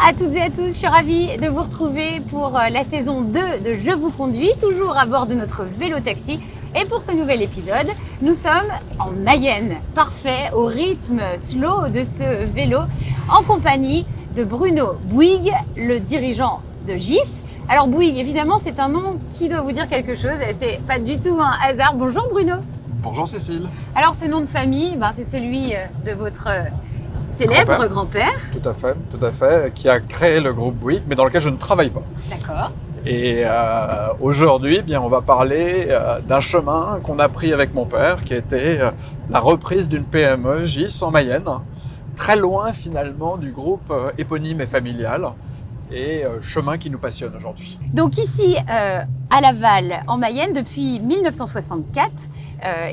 à toutes et à tous, je suis ravie de vous retrouver pour la saison 2 de Je vous conduis, toujours à bord de notre vélo-taxi. Et pour ce nouvel épisode, nous sommes en Mayenne, parfait au rythme slow de ce vélo, en compagnie de Bruno Bouygues, le dirigeant de GIS. Alors Bouygues, évidemment, c'est un nom qui doit vous dire quelque chose, et c'est pas du tout un hasard. Bonjour Bruno. Bonjour Cécile. Alors ce nom de famille, c'est celui de votre célèbre grand-père. Tout à fait, qui a créé le groupe Bouygues, mais dans lequel je ne travaille pas. D'accord. Et aujourd'hui, on va parler d'un chemin qu'on a pris avec mon père, qui était la reprise d'une PME GIS en Mayenne, très loin finalement du groupe éponyme et familial, et chemin qui nous passionne aujourd'hui. Donc ici, à Laval, en Mayenne, depuis 1964,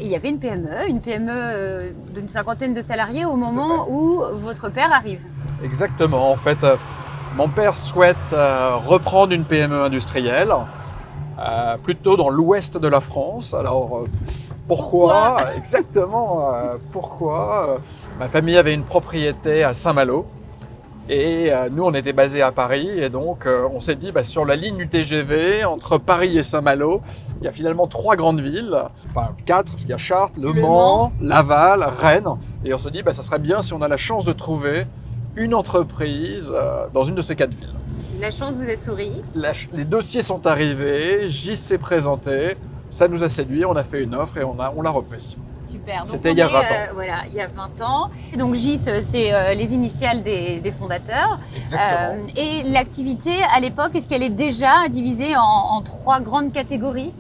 il y avait une PME d'une cinquantaine de salariés au moment où votre père arrive. Exactement, en fait, mon père souhaite reprendre une PME industrielle, plutôt dans l'ouest de la France. Alors, pourquoi exactement, pourquoi ma famille avait une propriété à Saint-Malo. Et nous, on était basés à Paris, et donc on s'est dit, sur la ligne du TGV, entre Paris et Saint-Malo, il y a finalement 3 grandes villes, enfin 4, parce qu'il y a Chartres, Le Mans, Laval, Rennes, et on se dit, ça serait bien si on a la chance de trouver une entreprise dans une de ces 4 villes. La chance vous a souri. Les dossiers sont arrivés, GIS s'est présenté, ça nous a séduit, on a fait une offre et on l'a repris. Super. C'était il y a 20 ans. Voilà, il y a 20 ans. Et donc GIS, c'est les initiales des fondateurs. Exactement. Et l'activité, à l'époque, est-ce qu'elle est déjà divisée en 3 grandes catégories ?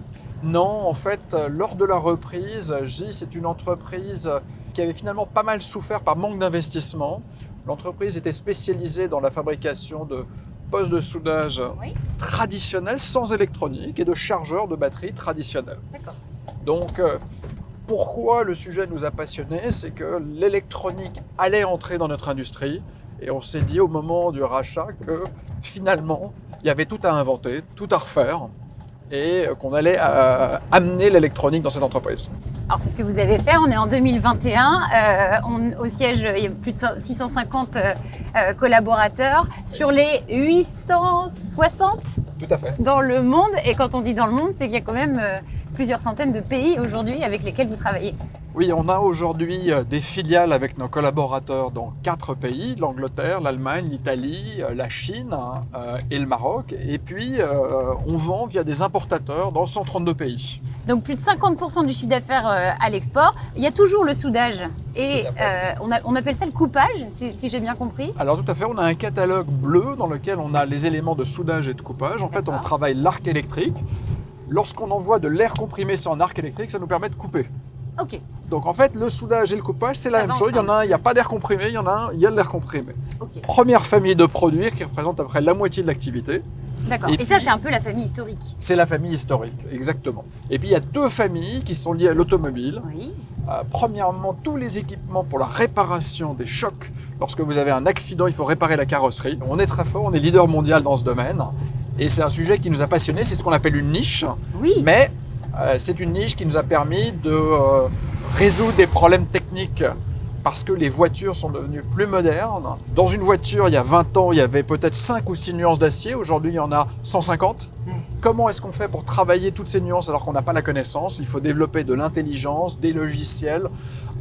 Non, en fait, lors de la reprise, GIS est une entreprise qui avait finalement pas mal souffert par manque d'investissement. L'entreprise était spécialisée dans la fabrication de postes de soudage traditionnels, sans électronique, et de chargeurs de batterie traditionnels. D'accord. Donc, pourquoi le sujet nous a passionnés, c'est que l'électronique allait entrer dans notre industrie, et on s'est dit au moment du rachat que finalement, il y avait tout à inventer, tout à refaire, et qu'on allait amener l'électronique dans cette entreprise. Alors c'est ce que vous avez fait, on est en 2021, au siège il y a plus de 650 collaborateurs sur les 860 Tout à fait. dans le monde, et quand on dit dans le monde, c'est qu'il y a quand même plusieurs centaines de pays aujourd'hui avec lesquels vous travaillez. Oui, on a aujourd'hui des filiales avec nos collaborateurs dans 4 pays, l'Angleterre, l'Allemagne, l'Italie, la Chine et le Maroc. Et puis, on vend via des importateurs dans 132 pays. Donc plus de 50% du chiffre d'affaires à l'export. Il y a toujours le soudage et on appelle ça le coupage, si j'ai bien compris. Alors tout à fait, on a un catalogue bleu dans lequel on a les éléments de soudage et de coupage. En fait, on travaille l'arc électrique. Lorsqu'on envoie de l'air comprimé sur un arc électrique, ça nous permet de couper. Ok. Donc en fait, le soudage et le coupage, c'est la même chose. Il y en a un, il n'y a pas d'air comprimé, il y en a un, il y a de l'air comprimé. Okay. Première famille de produits qui représente à peu près la moitié de l'activité. D'accord. Et ça, c'est un peu la famille historique. C'est la famille historique, exactement. Et puis il y a 2 familles qui sont liées à l'automobile. Oui. Premièrement, tous les équipements pour la réparation des chocs. Lorsque vous avez un accident, il faut réparer la carrosserie. On est très fort, on est leader mondial dans ce domaine. Et c'est un sujet qui nous a passionnés, c'est ce qu'on appelle une niche. Oui. Mais c'est une niche qui nous a permis de résoudre des problèmes techniques parce que les voitures sont devenues plus modernes. Dans une voiture, il y a 20 ans, il y avait peut-être 5 ou 6 nuances d'acier. Aujourd'hui, il y en a 150. Comment est-ce qu'on fait pour travailler toutes ces nuances alors qu'on n'a pas la connaissance ? Il faut développer de l'intelligence, des logiciels,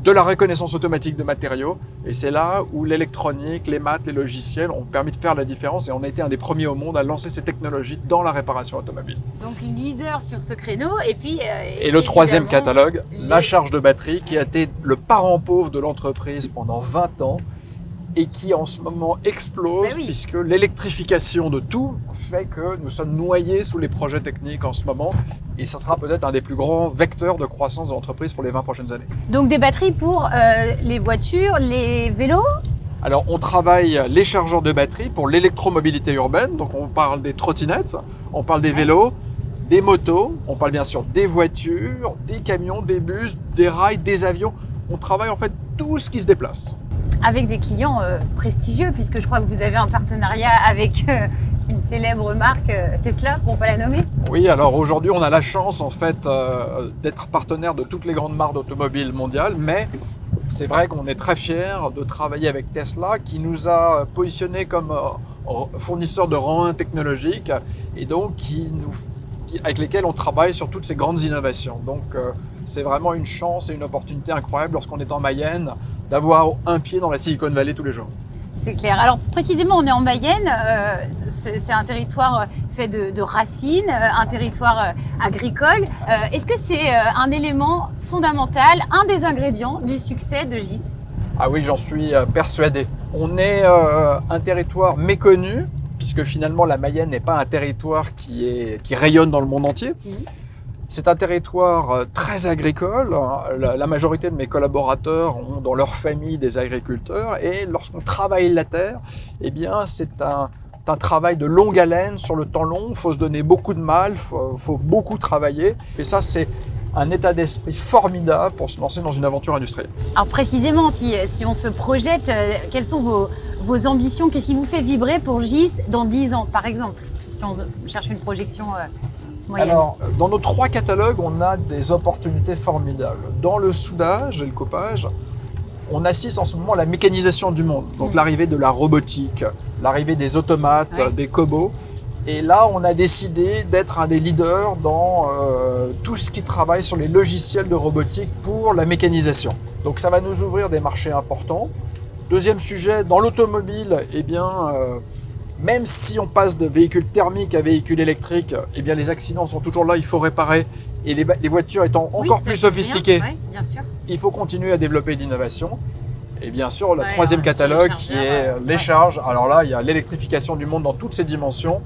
de la reconnaissance automatique de matériaux. Et c'est là où l'électronique, les maths, les logiciels ont permis de faire la différence. Et on a été un des premiers au monde à lancer ces technologies dans la réparation automobile. Donc leader sur ce créneau. Et puis. Et le 3e catalogue, la charge de batterie, qui a été le parent pauvre de l'entreprise pendant 20 ans et qui en ce moment explose, puisque l'électrification de tout fait que nous sommes noyés sous les projets techniques en ce moment. Et ça sera peut-être un des plus grands vecteurs de croissance de l'entreprise pour les 20 prochaines années. Donc des batteries pour les voitures, les vélos ? Alors on travaille les chargeurs de batterie pour l'électromobilité urbaine. Donc on parle des trottinettes, on parle des vélos, des motos, on parle bien sûr des voitures, des camions, des bus, des rails, des avions. On travaille en fait tout ce qui se déplace. Avec des clients prestigieux, puisque je crois que vous avez un partenariat avec une célèbre marque Tesla, pour ne pas la nommer. Oui, alors aujourd'hui, on a la chance en fait d'être partenaire de toutes les grandes marques d'automobiles mondiales, mais c'est vrai qu'on est très fiers de travailler avec Tesla qui nous a positionnés comme fournisseur de rang 1 technologique et donc avec lesquels on travaille sur toutes ces grandes innovations. Donc c'est vraiment une chance et une opportunité incroyable lorsqu'on est en Mayenne d'avoir un pied dans la Silicon Valley tous les jours. C'est clair. Alors précisément, on est en Mayenne, c'est un territoire fait de racines, un territoire agricole. Est-ce que c'est un élément fondamental, un des ingrédients du succès de GIS? Ah oui, j'en suis persuadé. On est un territoire méconnu, puisque finalement la Mayenne n'est pas un territoire qui rayonne dans le monde entier. C'est un territoire très agricole. La majorité de mes collaborateurs ont dans leur famille des agriculteurs. Et lorsqu'on travaille la terre, eh bien, c'est un travail de longue haleine sur le temps long. Il faut se donner beaucoup de mal, il faut beaucoup travailler. Et ça, c'est un état d'esprit formidable pour se lancer dans une aventure industrielle. Alors précisément, si on se projette, quelles sont vos ambitions? Qu'est-ce qui vous fait vibrer pour GIS dans 10 ans, par exemple, si on cherche une projection moyenne? Alors, dans nos 3 catalogues, on a des opportunités formidables. Dans le soudage et le coupage, on assiste en ce moment à la mécanisation du monde. Donc l'arrivée de la robotique, l'arrivée des automates, des cobots. Et là, on a décidé d'être un des leaders dans tout ce qui travaille sur les logiciels de robotique pour la mécanisation. Donc ça va nous ouvrir des marchés importants. Deuxième sujet, dans l'automobile, eh bien, même si on passe de véhicules thermiques à véhicules électriques, eh bien, les accidents sont toujours là, il faut réparer. Et les voitures étant encore plus sophistiquées, bien sûr. Il faut continuer à développer l'innovation. Et bien sûr, le troisième catalogue qui est les charges. Alors là, il y a l'électrification du monde dans toutes ses dimensions.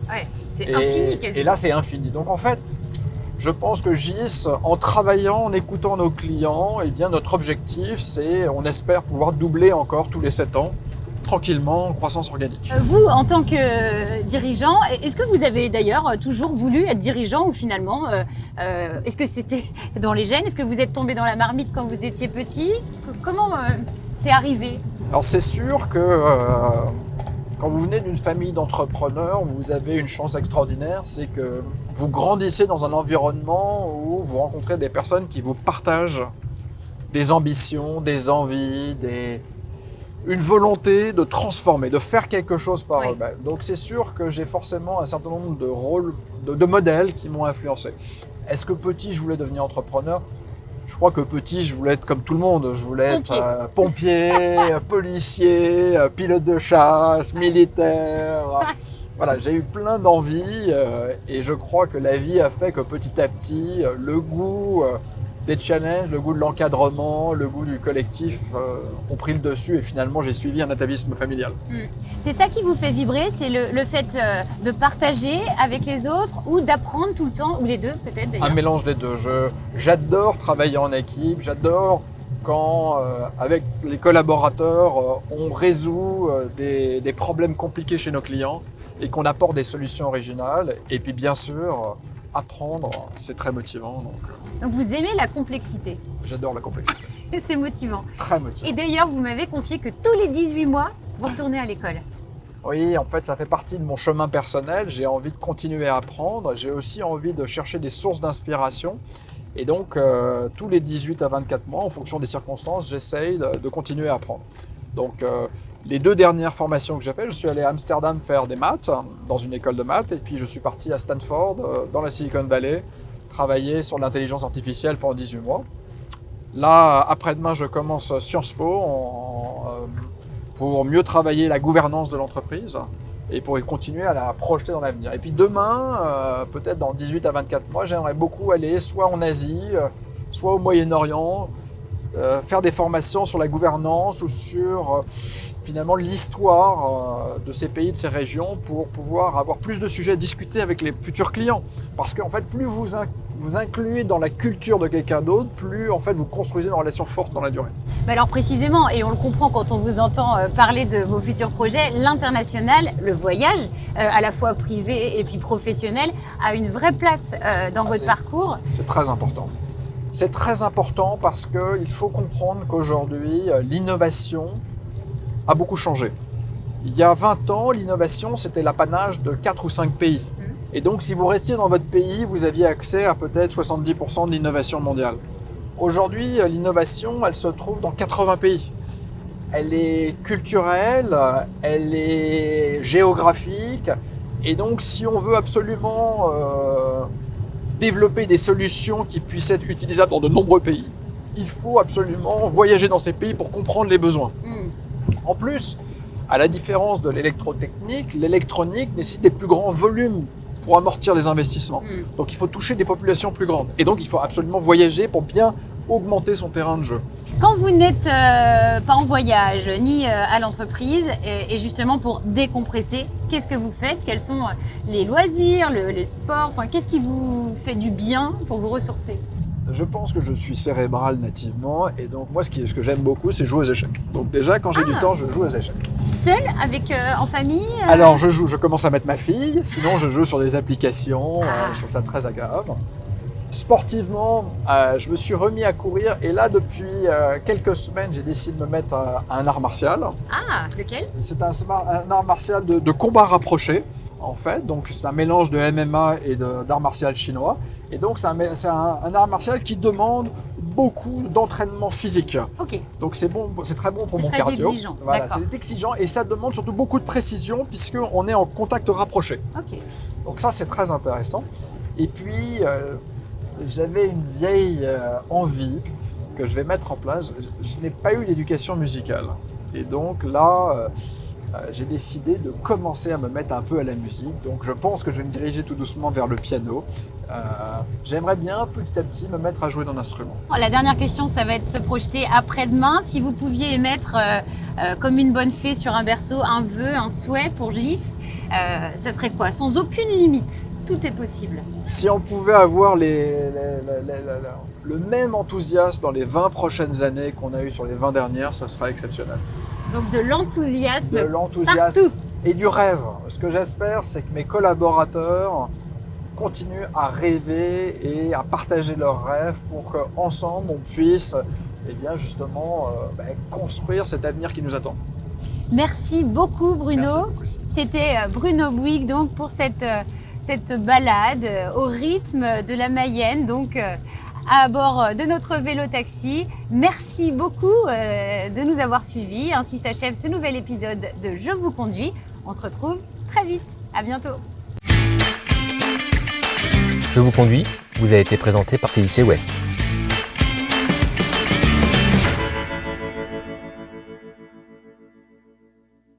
C'est infini quasiment. Et là, c'est infini. Donc en fait, je pense que GIS, en travaillant, en écoutant nos clients, eh bien, notre objectif, c'est, on espère pouvoir doubler encore tous les 7 ans, tranquillement, en croissance organique. Vous, en tant que dirigeant, est-ce que vous avez d'ailleurs toujours voulu être dirigeant ou finalement, est-ce que c'était dans les gènes? Est-ce que vous êtes tombé dans la marmite quand vous étiez petit? Comment c'est arrivé? Alors c'est sûr que quand vous venez d'une famille d'entrepreneurs, vous avez une chance extraordinaire, c'est que vous grandissez dans un environnement où vous rencontrez des personnes qui vous partagent des ambitions, des envies, une volonté de transformer, de faire quelque chose par eux-mêmes. Donc c'est sûr que j'ai forcément un certain nombre de rôles, de modèles qui m'ont influencé. Est-ce que petit, je voulais devenir entrepreneur? Je crois que petit, je voulais être comme tout le monde. Je voulais être pompier, policier, pilote de chasse, militaire. Voilà, j'ai eu plein d'envies et je crois que la vie a fait que petit à petit, le goût des challenges, le goût de l'encadrement, le goût du collectif ont pris le dessus et finalement j'ai suivi un atavisme familial. C'est ça qui vous fait vibrer, c'est le fait de partager avec les autres ou d'apprendre tout le temps, ou les deux peut-être d'ailleurs? Un mélange des deux. J'adore travailler en équipe, j'adore quand avec les collaborateurs on résout des problèmes compliqués chez nos clients et qu'on apporte des solutions originales et puis bien sûr apprendre, c'est très motivant. Donc vous aimez la complexité? J'adore la complexité. C'est motivant. Très motivant. Et d'ailleurs, vous m'avez confié que tous les 18 mois, vous retournez à l'école. Oui, en fait, ça fait partie de mon chemin personnel. J'ai envie de continuer à apprendre. J'ai aussi envie de chercher des sources d'inspiration. Et donc, tous les 18 à 24 mois, en fonction des circonstances, j'essaye de continuer à apprendre. Donc, les 2 dernières formations que j'ai faites, je suis allé à Amsterdam faire des maths, dans une école de maths, et puis je suis parti à Stanford, dans la Silicon Valley, travailler sur l'intelligence artificielle pendant 18 mois. Là, après-demain, je commence Sciences Po pour mieux travailler la gouvernance de l'entreprise et pour continuer à la projeter dans l'avenir. Et puis demain, peut-être dans 18 à 24 mois, j'aimerais beaucoup aller soit en Asie, soit au Moyen-Orient, faire des formations sur la gouvernance ou sur finalement l'histoire de ces pays, de ces régions pour pouvoir avoir plus de sujets à discuter avec les futurs clients. Parce qu'en fait, plus vous incluez dans la culture de quelqu'un d'autre, plus en fait vous construisez une relation forte dans la durée. Mais alors précisément, et on le comprend quand on vous entend parler de vos futurs projets, l'international, le voyage, à la fois privé et puis professionnel, a une vraie place dans votre parcours. C'est très important. C'est très important parce qu'il faut comprendre qu'aujourd'hui, l'innovation a beaucoup changé. Il y a 20 ans, l'innovation, c'était l'apanage de 4 ou 5 pays. Et donc, si vous restiez dans votre pays, vous aviez accès à peut-être 70% de l'innovation mondiale. Aujourd'hui, l'innovation, elle se trouve dans 80 pays. Elle est culturelle, elle est géographique. Et donc, si on veut absolument développer des solutions qui puissent être utilisables dans de nombreux pays, il faut absolument voyager dans ces pays pour comprendre les besoins. En plus, à la différence de l'électrotechnique, l'électronique nécessite des plus grands volumes pour amortir les investissements. Donc il faut toucher des populations plus grandes. Et donc il faut absolument voyager pour bien augmenter son terrain de jeu. Quand vous n'êtes pas en voyage ni à l'entreprise, et justement pour décompresser, qu'est-ce que vous faites? Quels sont les loisirs, les sports? Enfin, qu'est-ce qui vous fait du bien pour vous ressourcer? Je pense que je suis cérébral nativement et donc moi ce que j'aime beaucoup c'est jouer aux échecs. Donc déjà quand j'ai du temps je joue aux échecs. Seul, avec, en famille Alors je commence à mettre ma fille, sinon je joue sur des applications, je trouve ça très agréable. Sportivement, je me suis remis à courir et là depuis quelques semaines j'ai décidé de me mettre à un art martial. Ah, lequel? C'est un art martial de combat rapproché en fait, donc c'est un mélange de MMA et d'art martial chinois. Et donc c'est un art martial qui demande beaucoup d'entraînement physique. Ok. Donc c'est bon, c'est très bon pour mon très cardio. Exigeant. Voilà, c'est exigeant et ça demande surtout beaucoup de précision puisqu'on est en contact rapproché. Ok. Donc ça c'est très intéressant. Et puis j'avais une vieille envie que je vais mettre en place. Je n'ai pas eu l'éducation musicale. Et donc là, j'ai décidé de commencer à me mettre un peu à la musique. Donc je pense que je vais me diriger tout doucement vers le piano. J'aimerais bien petit à petit me mettre à jouer d'un instrument. La dernière question, ça va être se projeter après-demain. Si vous pouviez émettre comme une bonne fée sur un berceau un vœu, un souhait pour Gis, ça serait quoi? Sans aucune limite, tout est possible. Si on pouvait avoir le même enthousiasme dans les 20 prochaines années qu'on a eu sur les 20 dernières, ça serait exceptionnel. Donc de l'enthousiasme partout. Et du rêve. Ce que j'espère, c'est que mes collaborateurs continuent à rêver et à partager leurs rêves pour qu'ensemble, on puisse justement construire cet avenir qui nous attend. Merci beaucoup Bruno. Merci beaucoup aussi. C'était Bruno Bouygues donc pour cette balade au rythme de la Mayenne, donc à bord de notre vélo-taxi. Merci beaucoup de nous avoir suivis. Ainsi s'achève ce nouvel épisode de Je vous conduis. On se retrouve très vite. À bientôt. Je vous conduis vous a été présenté par CIC West.